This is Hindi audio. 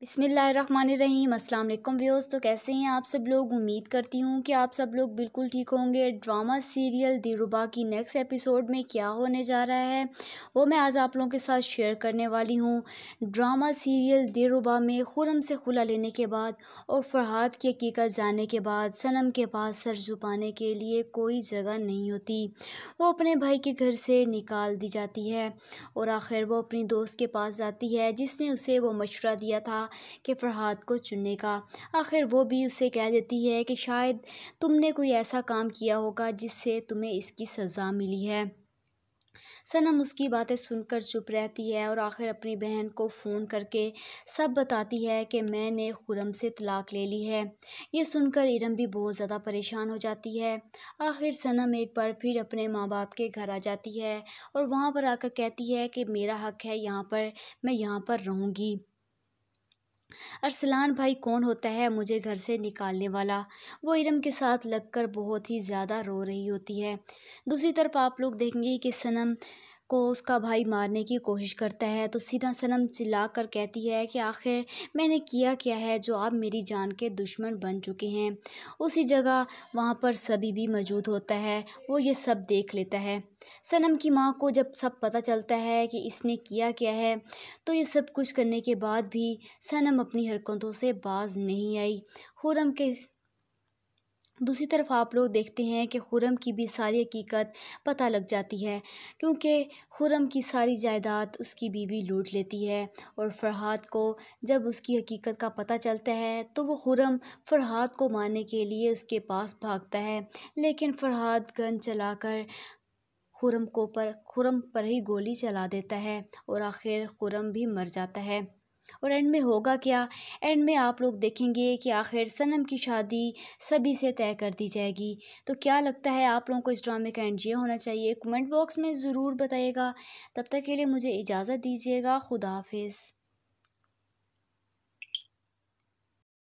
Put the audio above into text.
बिस्मिल्लाहिर्रहमानिर्रहीम। अस्सलाम वालेकुम व्यूअर्स। तो कैसे हैं आप सब लोग? उम्मीद करती हूँ कि आप सब लोग बिल्कुल ठीक होंगे। ड्रामा सीरियल दिलरुबा की नेक्स्ट एपिसोड में क्या होने जा रहा है वो मैं आज आप लोगों के साथ शेयर करने वाली हूँ। ड्रामा सीरियल दिलरुबा में खुर्रम से खुला लेने के बाद और फरहाद की हकीकत जानने के बाद सनम के पास सर झुकाने के लिए कोई जगह नहीं होती। वो अपने भाई के घर से निकाल दी जाती है और आखिर वो अपनी दोस्त के पास जाती है जिसने उसे वो मशवरा दिया था कि फ़रहाद को चुनने का। आखिर वो भी उसे कह देती है कि शायद तुमने कोई ऐसा काम किया होगा जिससे तुम्हें इसकी सज़ा मिली है। सनम उसकी बातें सुनकर चुप रहती है और आखिर अपनी बहन को फ़ोन करके सब बताती है कि मैंने खुर्रम से तलाक ले ली है। ये सुनकर इरम भी बहुत ज़्यादा परेशान हो जाती है। आखिर सनम एक बार फिर अपने माँ बाप के घर आ जाती है और वहाँ पर आकर कहती है कि मेरा हक़ है यहाँ पर, मैं यहाँ पर रहूँगी। अरसलान भाई कौन होता है मुझे घर से निकालने वाला? वो इरम के साथ लगकर बहुत ही ज़्यादा रो रही होती है। दूसरी तरफ आप लोग देखेंगे कि सनम को उसका भाई मारने की कोशिश करता है तो सीना सनम चिल्ला कर कहती है कि आखिर मैंने किया क्या है जो आप मेरी जान के दुश्मन बन चुके हैं। उसी जगह वहाँ पर सभी भी मौजूद होता है, वो ये सब देख लेता है। सनम की माँ को जब सब पता चलता है कि इसने किया क्या है तो ये सब कुछ करने के बाद भी सनम अपनी हरकतों से बाज नहीं आई। खुर्रम के दूसरी तरफ आप लोग देखते हैं कि खुर्रम की भी सारी हकीकत पता लग जाती है क्योंकि खुर्रम की सारी जायदाद उसकी बीवी लूट लेती है और फरहाद को जब उसकी हकीकत का पता चलता है तो वो खुर्रम फरहाद को मारने के लिए उसके पास भागता है, लेकिन फरहाद गन चलाकर खुर्रम पर ही गोली चला देता है और आखिर खुर्रम भी मर जाता है। और एंड में होगा क्या? एंड में आप लोग देखेंगे कि आखिर सनम की शादी सभी से तय कर दी जाएगी। तो क्या लगता है आप लोगों को इस ड्रामे का एंड ये होना चाहिए? कमेंट बॉक्स में ज़रूर बताइएगा। तब तक के लिए मुझे इजाज़त दीजिएगा। खुदा हाफिज़।